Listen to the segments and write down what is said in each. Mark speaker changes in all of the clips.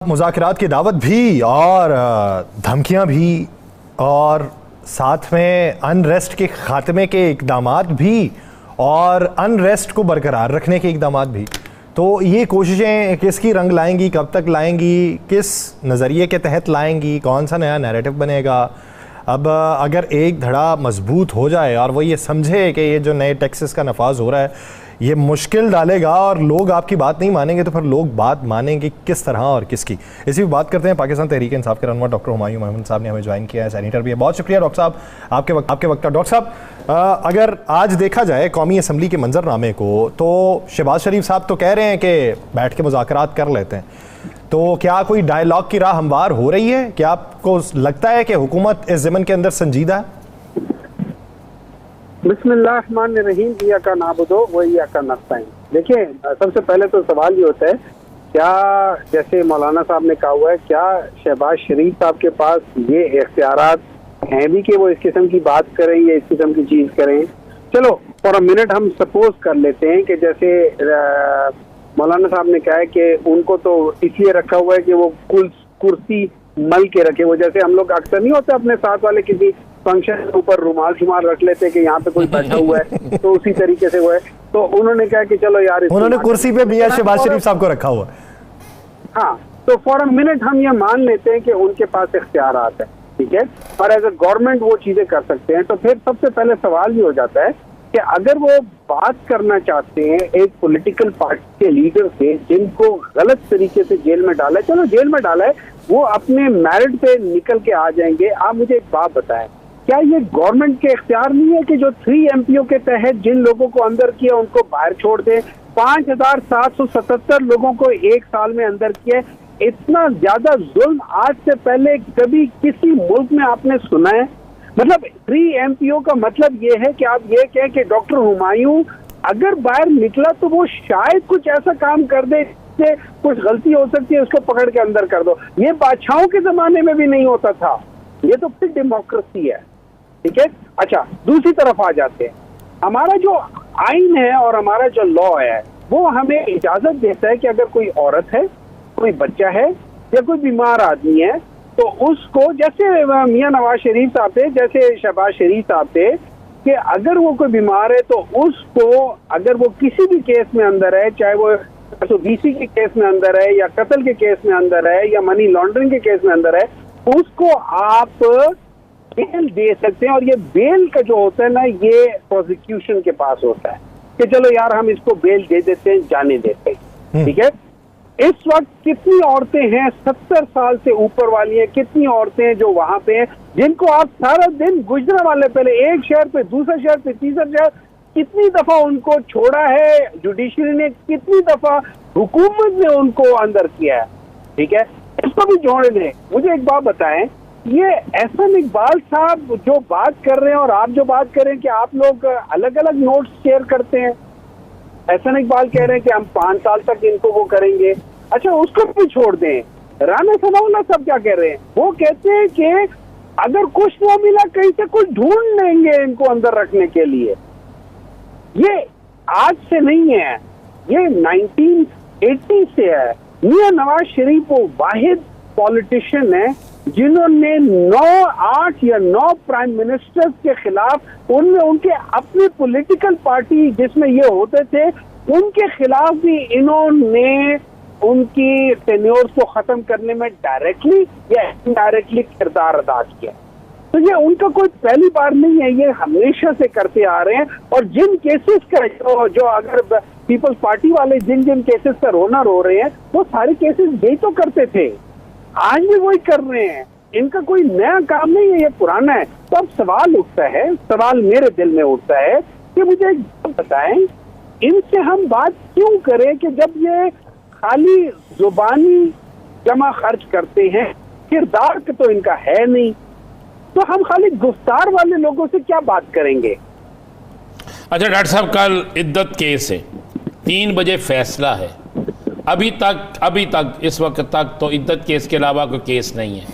Speaker 1: मुज़ाकरात की दावत भी और धमकियां भी और साथ में अनरेस्ट के खात्मे के इकदामात भी और अनरेस्ट को बरकरार रखने के इकदामात भी। तो ये कोशिशें किसकी रंग लाएंगी, कब तक लाएंगी, किस नज़रिए के तहत लाएंगी, कौन सा नया नैरेटिव बनेगा। अब अगर एक धड़ा मजबूत हो जाए और वो ये समझे कि ये जो नए टैक्सेस का नफाज हो रहा है ये मुश्किल डालेगा और लोग आपकी बात नहीं मानेंगे, तो फिर लोग बात मानेंगे किस तरह और किसकी। इसी भी बात करते हैं। पाकिस्तान तहरीक इंसाफ के रहनुमा डॉक्टर हुमायूं महमूद साहब ने हमें ज्वाइन किया है, सैनिटर भी है। बहुत शुक्रिया डॉक्टर साहब आपके वक्त का। डॉक्टर साहब, अगर आज देखा जाए कौमी असम्बली के मंजरनामे को, तो शहबाज शरीफ साहब तो कह रहे हैं कि बैठ के मुज़ाकरात कर लेते हैं, तो क्या कोई डायलॉग की राह हमवार हो रही है? क्या आपको लगता है कि हुकूमत इस ज़मन के अंदर संजीदा है?
Speaker 2: बिस्मिल्लाहिर्रहमानिर्रहीम, इय्याका नअबुदु व इय्याका नस्तईन। देखिए, सबसे पहले तो सवाल ये होता है, क्या जैसे मौलाना साहब ने कहा हुआ है, क्या शहबाज शरीफ साहब के पास ये इख्तियारात हैं भी कि वो इस किस्म की बात करें या इस किस्म की चीज करें? चलो फॉर अ मिनट हम सपोज कर लेते हैं कि जैसे मौलाना साहब ने कहा है कि उनको तो इसलिए रखा हुआ है कि वो कुर्सी मल के रखे। वो जैसे हम लोग अक्सर नहीं होते अपने साथ वाले किसी फंक्शन के ऊपर रुमाल शुमाल रख लेते हैं कि यहाँ पे कोई बैठा हुआ है, तो उसी तरीके से वो है। तो उन्होंने कहा कि चलो यार,
Speaker 1: उन्होंने कुर्सी पे मियां शहबाज शरीफ साहब को रखा हुआ।
Speaker 2: हाँ, तो फॉर अ मिनट हम ये मान लेते हैं कि उनके पास इख्तियारात है, ठीक है, और एज ए गवर्नमेंट वो चीजें कर सकते हैं। तो फिर सबसे पहले सवाल ये हो जाता है कि अगर वो बात करना चाहते हैं एक पॉलिटिकल पार्टी के लीडर से जिनको गलत तरीके से जेल में डाला है, चलो जेल में डाला है, वो अपने मेरिट पे निकल के आ जाएंगे। आप मुझे एक बात बताएं, क्या ये गवर्नमेंट के इख्तियार नहीं है कि जो 3 MPO के तहत जिन लोगों को अंदर किया उनको बाहर छोड़ दे? 5777 लोगों को 1 साल में अंदर किया। इतना ज्यादा जुल्म आज से पहले कभी किसी मुल्क में आपने सुना है? मतलब 3 MPO का मतलब ये है कि आप ये कहें कि डॉक्टर हुमायूं अगर बाहर निकला तो वो शायद कुछ ऐसा काम कर दे जिससे कुछ गलती हो सकती है, उसको पकड़ के अंदर कर दो। ये बादशाहों के जमाने में भी नहीं होता था। ये तो फिर डेमोक्रेसी है, ठीक है। अच्छा, दूसरी तरफ आ जाते हैं। हमारा जो आइन है और हमारा जो लॉ है वो हमें इजाजत देता है कि अगर कोई औरत है, कोई बच्चा है या कोई बीमार आदमी है, तो उसको, जैसे मियां नवाज शरीफ साहब थे, जैसे शहबाज शरीफ साहब थे, कि अगर वो कोई बीमार है तो उसको, अगर वो किसी भी केस में अंदर है, चाहे वो BC के केस में अंदर है या कत्ल के केस में अंदर है या मनी लॉन्ड्रिंग के केस में अंदर है, उसको आप बेल दे सकते हैं। और ये बेल का जो होता है ना, ये प्रोसिक्यूशन के पास होता है कि चलो यार हम इसको बेल दे देते हैं, जाने देते हैं, ठीक है। इस वक्त कितनी औरतें हैं 70 साल से ऊपर वाली हैं, कितनी औरतें हैं जो वहां पे हैं, जिनको आप सारा दिन गुजरावाले, पहले एक शहर पे, दूसरा शहर पे, तीसरा शहर, कितनी दफा उनको छोड़ा है जुडिशरी ने, कितनी दफा हुकूमत ने उनको अंदर किया है, ठीक है। इसको भी जोड़ लें। मुझे एक बात बताएं, ये एहसान इकबाल साहब जो बात कर रहे हैं और आप जो बात कर रहे हैं कि आप लोग अलग अलग नोट्स शेयर करते हैं। एहसान इकबाल कह रहे हैं कि हम 5 साल तक इनको वो करेंगे। अच्छा, उसको भी छोड़ दें। राना सनाउल्लाह साहब क्या कह रहे हैं? वो कहते हैं कि अगर कुछ ना मिला कहीं से कुछ ढूंढ लेंगे इनको अंदर रखने के लिए। ये आज से नहीं है, ये 1980 से है। मियां नवाज शरीफ वो वाहिद पॉलिटिशियन है जिन्होंने 8 या 9 प्राइम मिनिस्टर्स के खिलाफ, उनमें उनके अपनी पॉलिटिकल पार्टी जिसमें ये होते थे, उनके खिलाफ भी इन्होंने उनकी टेन्योर्स को खत्म करने में डायरेक्टली या इनडायरेक्टली किरदार अदा किया। तो ये उनका कोई पहली बार नहीं है, ये हमेशा से करते आ रहे हैं। और जिन केसेस का जो अगर पीपल्स पार्टी वाले जिन केसेस का रोना रो रहे हैं, वो सारे केसेस यही तो करते थे, आज भी वही कर रहे हैं। इनका कोई नया काम नहीं है, ये पुराना है। तो अब सवाल उठता है, सवाल मेरे दिल में उठता है कि मुझे एक बात बताएं, इनसे हम बात क्यों करें कि जब ये खाली जुबानी जमा खर्च करते हैं, किरदार तो इनका है नहीं, तो हम खाली गुफ्तार वाले लोगों से क्या बात करेंगे?
Speaker 3: अच्छा डॉक्टर साहब, कल इद्दत केस है, 3 बजे फैसला है। अभी तक इस वक्त तक तो इद्दत केस के अलावा कोई केस नहीं है।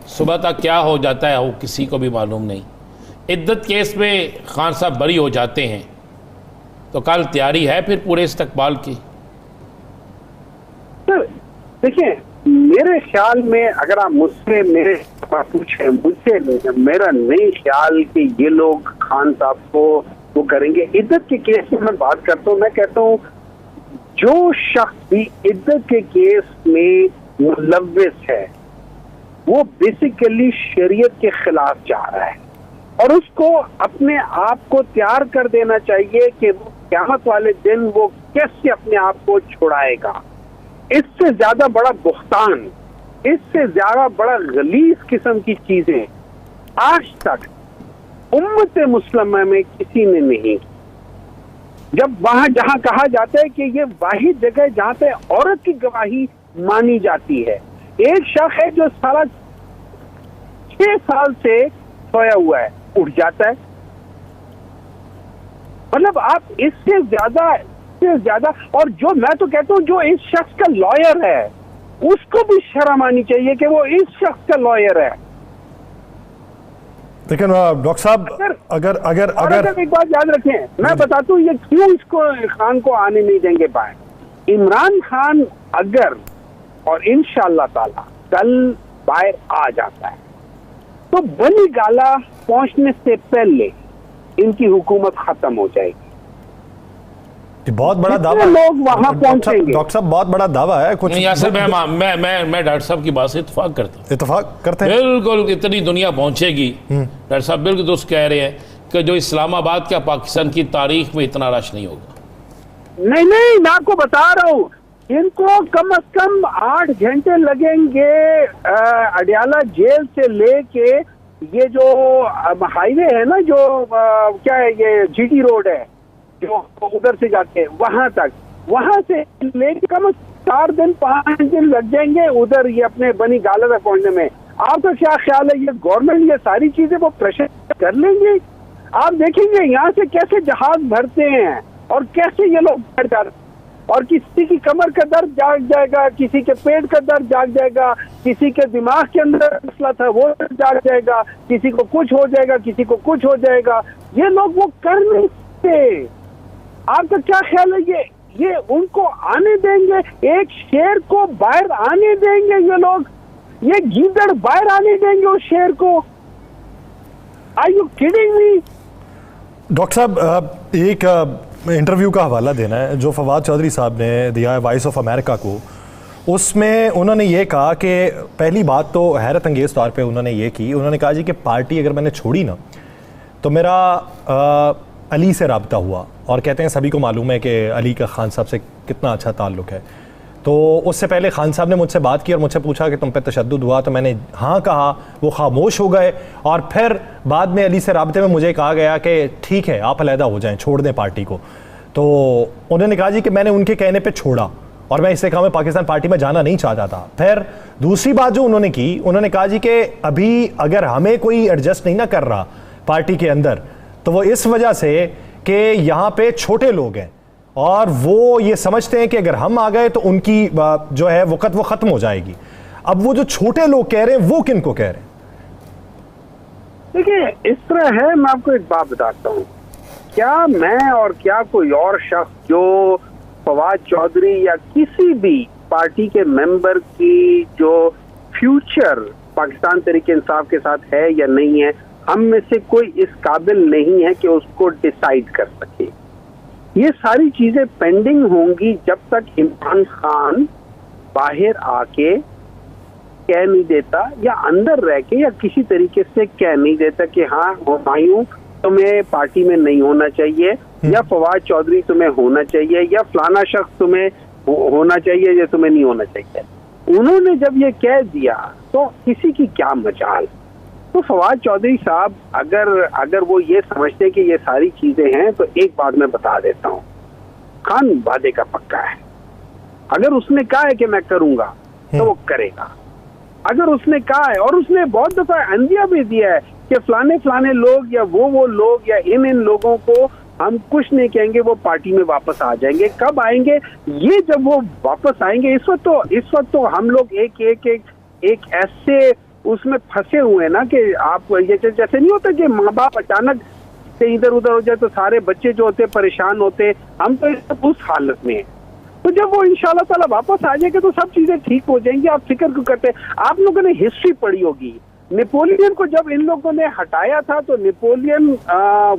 Speaker 3: सुबह तक क्या हो जाता है वो किसी को भी मालूम नहीं। इद्दत केस में खान साहब बरी हो जाते हैं, तो कल तैयारी है फिर पूरे इस्तकबाल की?
Speaker 2: देखिए, मेरे ख्याल में अगर आप मुझसे मेरे पूछे, मुझसे मेरा नहीं ख्याल कि ये लोग खान साहब को वो करेंगे। इद्दत के केस में मैं बात करता हूँ, मैं कहता हूँ जो शख्स भी इद्दत के केस में मुलव्विस है वो बेसिकली शरीयत के खिलाफ जा रहा है और उसको अपने आप को तैयार कर देना चाहिए कि वो क़यामत वाले दिन वो कैसे अपने आप को छुड़ाएगा। इससे ज्यादा बड़ा बुख्तान, इससे ज्यादा बड़ा गलीज किस्म की चीजें आज तक उम्मत मुस्लिमा में किसी ने नहीं। जब वहां जहां कहा जाता है कि ये वाहिद जगह जहां पे औरत की गवाही मानी जाती है, एक शख्स है जो सारा 6 साल से सोया हुआ है, उठ जाता है। मतलब आप इससे ज्यादा और जो मैं तो कहता हूं जो इस शख्स का लॉयर है उसको भी शर्म आनी चाहिए कि वो इस शख्स का लॉयर है।
Speaker 1: लेकिन डॉक्टर साहब अगर
Speaker 2: एक बात याद रखें, मैं बताता हूँ ये क्यों इसको खान को आने नहीं देंगे बाहर। इमरान खान अगर और इंशाअल्लाह ताला कल बाहर आ जाता है तो बनी गाला पहुंचने से पहले इनकी हुकूमत खत्म हो जाएगी।
Speaker 1: बहुत बड़ा दावा,
Speaker 2: लोग वहां पहुंचेंगे।
Speaker 1: डॉक्टर साहब बहुत बड़ा दावा है कुछ।
Speaker 3: नहीं यासर, मैं डॉक्टर साहब की बात से इत्तेफाक करता हूँ। बिल्कुल इतनी दुनिया पहुंचेगी। डॉक्टर साहब बिल्कुल दुरुस्त कह रहे हैं कि जो इस्लामाबाद का पाकिस्तान की तारीख में इतना रश नहीं होगा।
Speaker 2: नहीं मैं आपको बता रहा हूँ, इनको कम से कम 8 घंटे लगेंगे अडियाला जेल से लेके ये जो हाईवे है ना, जो क्या है ये जीटी रोड है जो उधर से जाते हैं वहां तक, वहां से लेके कम 4 दिन 5 दिन लग जाएंगे उधर ये अपने बनी गाला तक पहुंचने में। आपका क्या ख्याल है ये गवर्नमेंट ये सारी चीजें वो प्रेशर कर लेंगे? आप देखेंगे यहाँ से कैसे जहाज भरते हैं और कैसे ये लोग भर जाते हैं और किसी की कमर का दर्द जाग जाएगा, किसी के पेट का दर्द जाग जाएगा, किसी के दिमाग के अंदर मसला था वो जाग जाएगा, किसी को कुछ हो जाएगा, किसी को कुछ हो जाएगा। ये लोग वो कर नहीं सकते। आपका क्या ख्याल है ये उनको आने देंगे? एक शेर को बाहर आने देंगे ये लोग? ये गीदड़ बाहर आने देंगे उस शेर को? Are you kidding me?
Speaker 1: Doctor साहब एक इंटरव्यू का हवाला देना है जो फवाद चौधरी साहब ने दिया है वॉइस ऑफ अमेरिका को। उसमें उन्होंने ये कहा कि पहली बात तो हैरत अंगेज़ तौर पे उन्होंने ये की, उन्होंने कहा जी कि पार्टी अगर मैंने छोड़ी ना तो मेरा अली से रब्ता हुआ, और कहते हैं सभी को मालूम है कि अली का खान साहब से कितना अच्छा ताल्लुक़ है। तो उससे पहले खान साहब ने मुझसे बात की और मुझसे पूछा कि तुम पे तशद्दुद हुआ, तो मैंने हाँ कहा, वो खामोश हो गए और फिर बाद में अली से राब्ते में मुझे कहा गया कि ठीक है आप अलहदा हो जाएं, छोड़ दें पार्टी को। तो उन्होंने कहा जी कि मैंने उनके कहने पे छोड़ा और मैं इससे कहा मैं पाकिस्तान पार्टी में जाना नहीं चाहता था। फिर दूसरी बात जो उन्होंने की, उन्होंने कहा जी कि अभी अगर हमें कोई एडजस्ट नहीं ना कर रहा पार्टी के अंदर तो वो इस वजह से कि यहाँ पे छोटे लोग हैं और वो ये समझते हैं कि अगर हम आ गए तो उनकी जो है वक़्त वो ख़त्म हो जाएगी। अब वो जो छोटे लोग कह रहे हैं वो किन को कह रहे हैं?
Speaker 2: देखिए इस तरह है, मैं आपको एक बात बताता हूँ, क्या मैं और क्या कोई और शख्स जो फवाद चौधरी या किसी भी पार्टी के मेंबर की जो फ्यूचर पाकिस्तान तहरीक इंसाफ के साथ है या नहीं है, हम में से कोई इस काबिल नहीं है कि उसको डिसाइड कर सके। ये सारी चीजें पेंडिंग होंगी जब तक इमरान खान बाहर आके कह नहीं देता या अंदर रह के या किसी तरीके से कह नहीं देता कि हाँ हुमायूं तुम्हें पार्टी में नहीं होना चाहिए या फवाद चौधरी तुम्हें होना चाहिए या फलाना शख्स तुम्हें होना चाहिए या तुम्हें नहीं होना चाहिए। उन्होंने जब ये कह दिया तो किसी की क्या मजाल। तो फवाद चौधरी साहब अगर वो ये समझते कि ये सारी चीजें हैं तो एक बात मैं बता देता हूँ, खान वादे का पक्का है। अगर उसने कहा है कि मैं करूंगा तो वो करेगा। अगर उसने कहा है और उसने बहुत दफा अंदिया भी दिया है कि फलाने लोग या वो लोग या इन लोगों को हम कुछ नहीं कहेंगे, वो पार्टी में वापस आ जाएंगे। कब आएंगे? ये जब वो वापस आएंगे। इस वक्त तो हम लोग एक ऐसे उसमें फंसे हुए ना कि आप ये जैसे नहीं होता कि माँ बाप अचानक से इधर उधर हो जाए तो सारे बच्चे जो होते परेशान होते, हम तो उस हालत में हैं। तो जब वो इंशाल्लाह ताला वापस आ जाएंगे तो सब चीजें ठीक हो जाएंगी। आप फिक्र क्यों करते हैं? आप लोगों ने हिस्ट्री पढ़ी होगी, नेपोलियन को जब इन लोगों ने हटाया था तो नेपोलियन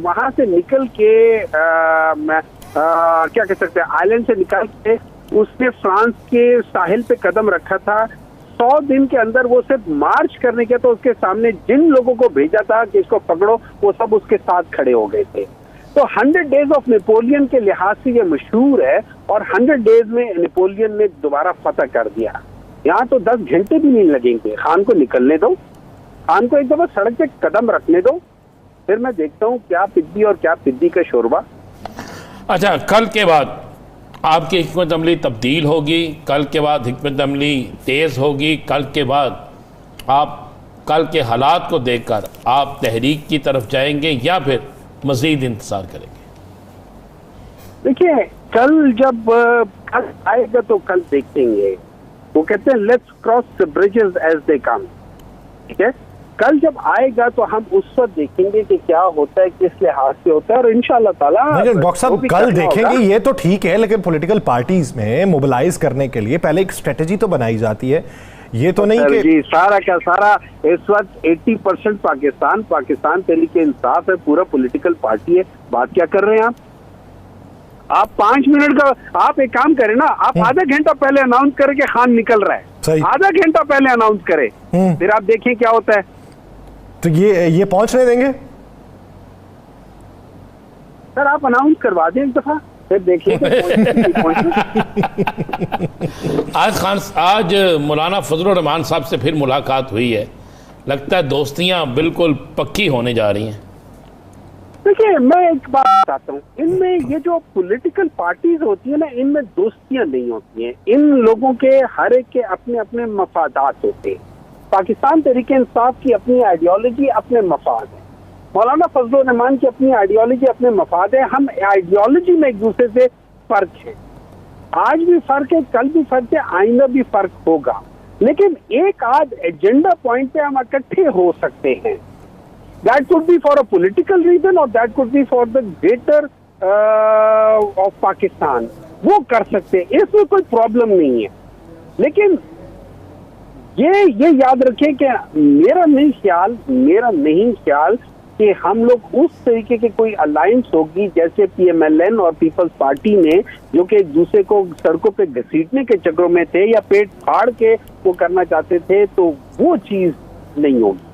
Speaker 2: वहां से निकल के क्या कह सकते हैं, आइलैंड से निकल के उसने फ्रांस के साहिल पे कदम रखा था। 100 दिन के अंदर वो सिर्फ मार्च करने के, तो उसके सामने जिन लोगों को भेजा था कि इसको पकड़ो, वो सब उसके साथ खड़े हो गए थे। तो 100 डेज ऑफ नेपोलियन के लिहाज से ये मशहूर है, और 100 डेज में नेपोलियन ने दोबारा फतह कर दिया। यहाँ तो 10 घंटे भी नहीं लगेंगे। खान को निकलने दो, खान को एक दफा सड़क पे कदम रखने दो, फिर मैं देखता हूँ क्या पिद्दी और क्या पिद्दी का शोरबा।
Speaker 3: अच्छा, कल के बाद आपकी हिकमत अमली तब्दील होगी, कल के बाद हिकमत अमली तेज़ होगी, कल के बाद आप कल के हालात को देखकर आप तहरीक की तरफ जाएंगे या फिर मज़ीद इंतज़ार करेंगे?
Speaker 2: देखिए, कल जब कल आएगा तो कल देखेंगे। वो कहते हैं let's cross the bridges as they come, ठीक है। कल जब आएगा तो हम उस वक्त देखेंगे कि क्या होता है, किस लिहाज से होता है, और इंशाल्लाह ताला।
Speaker 1: लेकिन डॉक्टर साहब कल देखेंगे ये तो ठीक है, लेकिन पॉलिटिकल पार्टीज में मोबिलाइज करने के लिए पहले एक स्ट्रेटेजी तो बनाई जाती है। ये तो नहीं कि
Speaker 2: जी सारा का सारा इस वक्त 80% पाकिस्तान तहरीक इंसाफ है, पूरा पॉलिटिकल पार्टी है। बात क्या कर रहे हैं आप 5 मिनट का आप एक काम करें ना, आप आधा घंटा पहले अनाउंस करें कि खान निकल रहा है, आधा घंटा पहले अनाउंस करें, फिर आप देखें क्या होता है।
Speaker 1: तो ये पहुंचने देंगे
Speaker 2: सर? आप अनाउंस करवा दें एक दफा, फिर देखिए
Speaker 3: आज मौलाना फजलुर रहमान साहब से फिर मुलाकात हुई है, लगता है दोस्तियां बिल्कुल पक्की होने जा रही हैं।
Speaker 2: देखिए, मैं एक बात बताता हूँ, इनमें ये जो पॉलिटिकल पार्टीज होती है ना, इनमें दोस्तियां नहीं होती हैं। इन लोगों के हर एक के अपने अपने मफादात होते हैं। पाकिस्तान तहरीक इंसाफ की अपनी आइडियोलॉजी, अपने मफाद है। मौलाना फजलुर रहमान की अपनी आइडियोलॉजी, अपने मफाद है। हम आइडियोलॉजी में एक दूसरे से फर्क है, आज भी फर्क है, कल भी फर्क है, आइंदा भी फर्क होगा, लेकिन एक आध एजेंडा पॉइंट पे हम इकट्ठे हो सकते हैं। That could be for a political reason और that could be for the greater of Pakistan, वो कर सकते हैं, इसमें कोई प्रॉब्लम नहीं है। लेकिन ये याद रखें कि मेरा नहीं ख्याल कि हम लोग उस तरीके की कोई अलायंस होगी जैसे PMLN और पीपल्स पार्टी ने, जो कि एक दूसरे को सड़कों पे घसीटने के चक्रों में थे या पेट फाड़ के वो करना चाहते थे, तो वो चीज नहीं होगी।